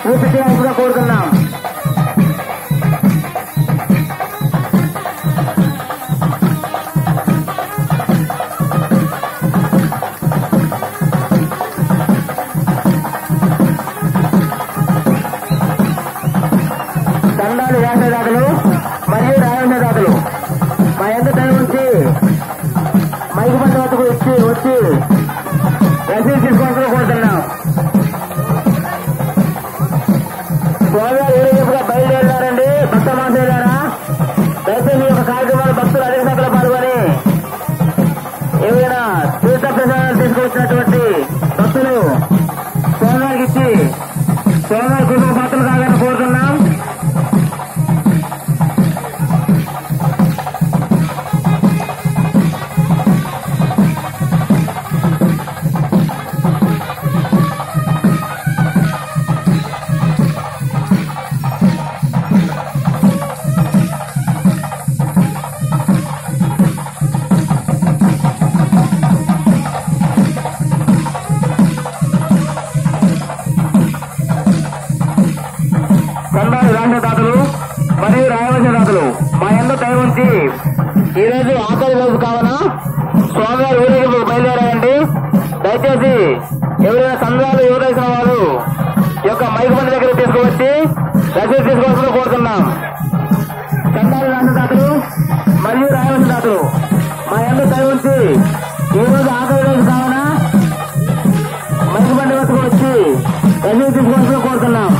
పూర్తి చేయాల్సిగా కోరుతున్నాం. దండాలు వ్యాసదాతలు మరియు రాయదాతలు మా ఎంత టైం నుంచి మైకు పంట వద్దకు వచ్చి రసీదు తీసుకోవాల్సిన కోరుతున్నాం. స్వామివారు ఊరేగింపుగా బయలుదేరారండి. భక్త మహాశయులారా, దయచేసి ఈ యొక్క కార్యక్రమాలు భక్తులు అధిక సంఖ్యలో పాల్గొని ఏవైనా తీర్థ ప్రసాదాలు తీసుకొచ్చినటువంటి భక్తులు స్వామివారికి ఇచ్చి స్వామివారి కృపకు పాత్రలు కాగానే కోరుతున్నాం. దండాలు రాష్ట్రదాతలు మరియు రాయవలసదాతలు మా ఎంత టైం ఉంచి ఈ రోజు ఆఖరి రోజు కావున స్వామివారి ఊరేగింపు బయలుదేరాయండి. దయచేసి ఎవరైనా సంఘాలు ఎవరైనా వారు ఈ యొక్క మైకు బండి దగ్గర తీసుకువచ్చి రసీదు తీసుకోవాల్సిన కోరుతున్నాం. దండాలు రాష్ట్రదాతలు మరియు రాయవలసదాతలు మా ఎంత టైం ఉంచి ఈ రోజు ఆఖరి రోజు కావున మైకు బండి వద్దకు వచ్చి రసీదు తీసుకోవాల్సిన కోరుతున్నాం.